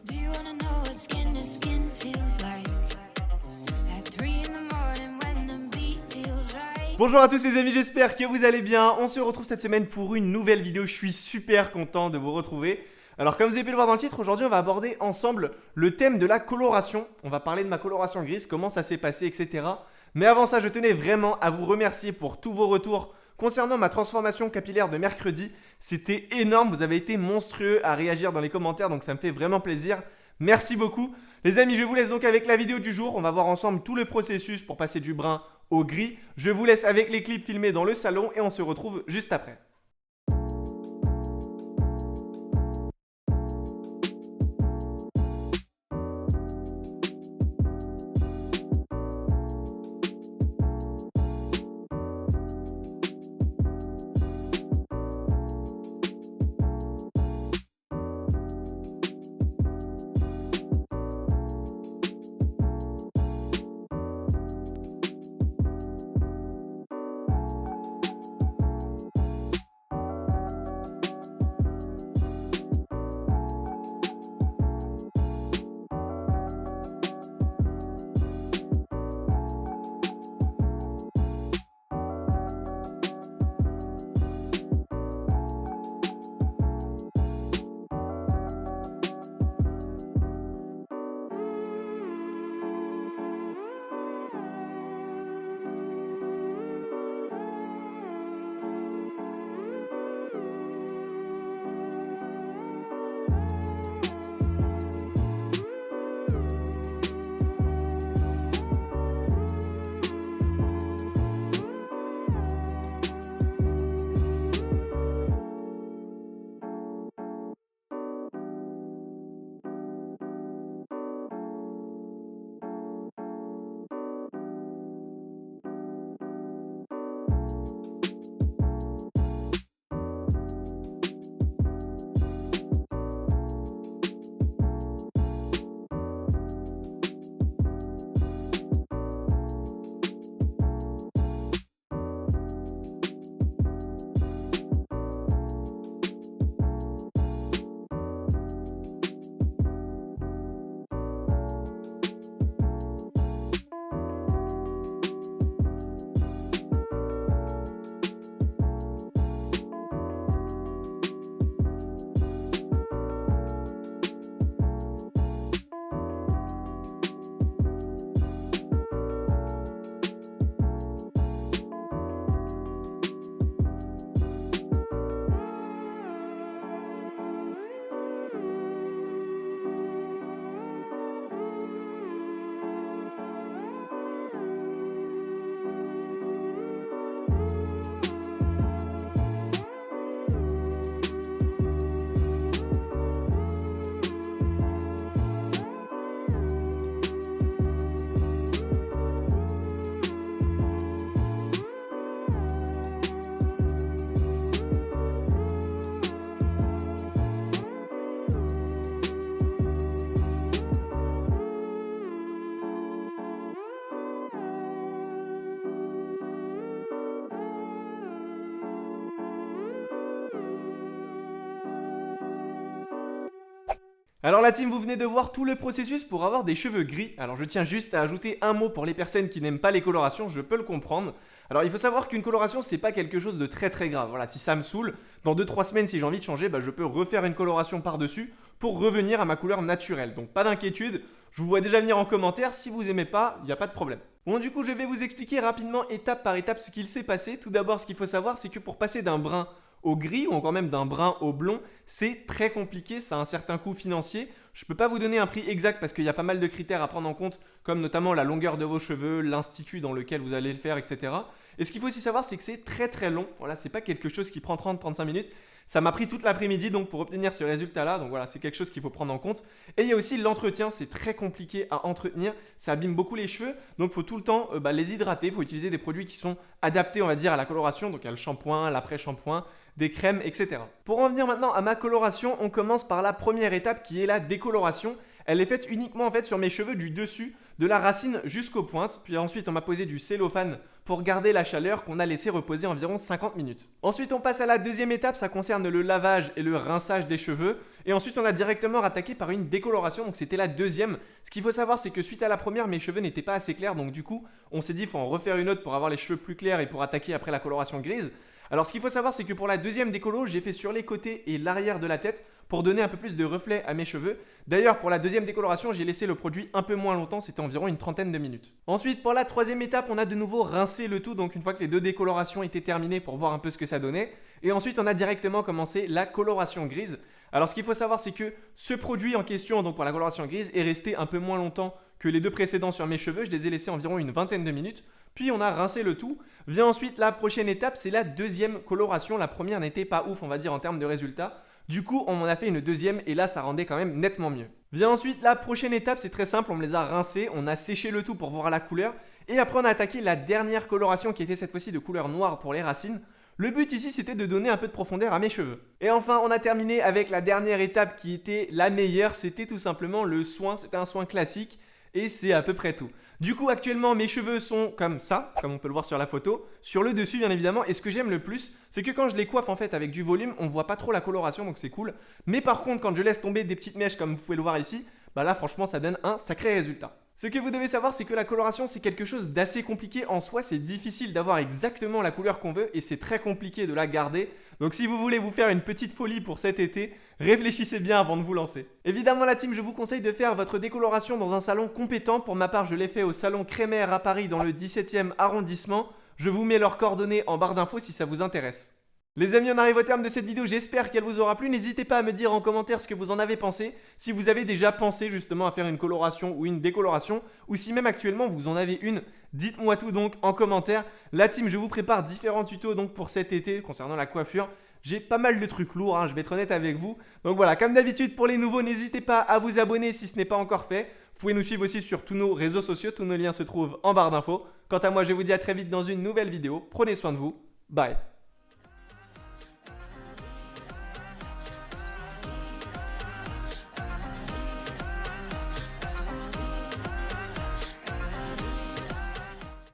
Do you wanna know what skin to skin feels like? At 3 in the morning when the beat feels right. Bonjour à tous les amis, j'espère que vous allez bien. On se retrouve cette semaine pour une nouvelle vidéo. Je suis super content de vous retrouver. Alors comme vous avez pu le voir dans le titre, aujourd'hui on va aborder ensemble le thème de la coloration. On va parler de ma coloration grise, comment ça s'est passé, etc. Mais avant ça, je tenais vraiment à vous remercier pour tous vos retours concernant ma transformation capillaire de mercredi. C'était énorme, vous avez été monstrueux à réagir dans les commentaires, donc ça me fait vraiment plaisir. Merci beaucoup. Les amis, je vous laisse donc avec la vidéo du jour. On va voir ensemble tout le processus pour passer du brun au gris. Je vous laisse avec les clips filmés dans le salon et on se retrouve juste après. Alors la team, vous venez de voir tout le processus pour avoir des cheveux gris. Alors je tiens juste à ajouter un mot pour les personnes qui n'aiment pas les colorations, je peux le comprendre. Alors il faut savoir qu'une coloration, c'est pas quelque chose de très grave. Voilà, si ça me saoule, dans 2-3 semaines, si j'ai envie de changer, je peux refaire une coloration par-dessus pour revenir à ma couleur naturelle. Donc pas d'inquiétude, je vous vois déjà venir en commentaire, si vous aimez pas, il n'y a pas de problème. Bon, du coup, je vais vous expliquer rapidement, étape par étape, ce qu'il s'est passé. Tout d'abord, ce qu'il faut savoir, c'est que pour passer d'un brun au gris ou encore même d'un brun au blond, c'est très compliqué, ça a un certain coût financier. Je ne peux pas vous donner un prix exact parce qu'il y a pas mal de critères à prendre en compte, comme notamment la longueur de vos cheveux, l'institut dans lequel vous allez le faire, etc. Et ce qu'il faut aussi savoir, c'est que c'est très long. Voilà, c'est pas quelque chose qui prend 30-35 minutes. Ça m'a pris toute l'après-midi donc pour obtenir ce résultat-là. Donc voilà, c'est quelque chose qu'il faut prendre en compte. Et il y a aussi l'entretien, c'est très compliqué à entretenir. Ça abîme beaucoup les cheveux. Donc il faut tout le temps les hydrater. Il faut utiliser des produits qui sont adaptés, on va dire, à la coloration. Donc il y a le shampoing, l'après-shampoing, des crèmes, etc. Pour en venir maintenant à ma coloration, on commence par la première étape qui est la décoloration. Elle est faite uniquement en fait sur mes cheveux du dessus. de la racine jusqu'aux pointes, puis ensuite on m'a posé du cellophane pour garder la chaleur qu'on a laissé reposer environ 50 minutes. Ensuite on passe à la deuxième étape, ça concerne le lavage et le rinçage des cheveux. Et ensuite on a directement rattaqué par une décoloration, donc c'était la deuxième. Ce qu'il faut savoir c'est que suite à la première, mes cheveux n'étaient pas assez clairs, donc du coup on s'est dit il faut en refaire une autre pour avoir les cheveux plus clairs et pour attaquer après la coloration grise. Alors ce qu'il faut savoir c'est que pour la deuxième décolo, j'ai fait sur les côtés et l'arrière de la tête pour donner un peu plus de reflet à mes cheveux. D'ailleurs pour la deuxième décoloration, j'ai laissé le produit un peu moins longtemps, c'était environ une trentaine de minutes. Ensuite pour la troisième étape, on a de nouveau rincé le tout, donc une fois que les deux décolorations étaient terminées pour voir un peu ce que ça donnait. Et ensuite on a directement commencé la coloration grise. Alors ce qu'il faut savoir c'est que ce produit en question, donc pour la coloration grise, est resté un peu moins longtemps que les deux précédents sur mes cheveux. Je les ai laissés environ une vingtaine de minutes. Puis on a rincé le tout. Vient ensuite la prochaine étape, c'est la deuxième coloration. La première n'était pas ouf, on va dire, en termes de résultats. Du coup, on en a fait une deuxième et là, ça rendait quand même nettement mieux. Vient ensuite la prochaine étape, c'est très simple, on me les a rincés, on a séché le tout pour voir la couleur. Et après, on a attaqué la dernière coloration qui était cette fois-ci de couleur noire pour les racines. Le but ici, c'était de donner un peu de profondeur à mes cheveux. Et enfin, on a terminé avec la dernière étape qui était la meilleure. C'était tout simplement le soin, c'était un soin classique. Et c'est à peu près tout. Du coup, actuellement, mes cheveux sont comme ça, comme on peut le voir sur la photo. Sur le dessus, bien évidemment. Et ce que j'aime le plus, c'est que quand je les coiffe en fait avec du volume, on voit pas trop la coloration, donc c'est cool. Mais par contre, quand je laisse tomber des petites mèches, comme vous pouvez le voir ici, bah là, franchement, ça donne un sacré résultat. Ce que vous devez savoir, c'est que la coloration, c'est quelque chose d'assez compliqué en soi. C'est difficile d'avoir exactement la couleur qu'on veut et c'est très compliqué de la garder. Donc si vous voulez vous faire une petite folie pour cet été, réfléchissez bien avant de vous lancer. Évidemment la team, je vous conseille de faire votre décoloration dans un salon compétent. Pour ma part, je l'ai fait au salon Crémer à Paris dans le 17e arrondissement. Je vous mets leurs coordonnées en barre d'infos si ça vous intéresse. Les amis, on arrive au terme de cette vidéo, j'espère qu'elle vous aura plu. N'hésitez pas à me dire en commentaire ce que vous en avez pensé. Si vous avez déjà pensé justement à faire une coloration ou une décoloration, ou si même actuellement vous en avez une, dites-moi tout donc en commentaire. La team, je vous prépare différents tutos donc pour cet été concernant la coiffure. J'ai pas mal de trucs lourds, je vais être honnête avec vous. Donc voilà, comme d'habitude pour les nouveaux, n'hésitez pas à vous abonner si ce n'est pas encore fait. Vous pouvez nous suivre aussi sur tous nos réseaux sociaux, tous nos liens se trouvent en barre d'infos. Quant à moi, je vous dis à très vite dans une nouvelle vidéo. Prenez soin de vous, bye.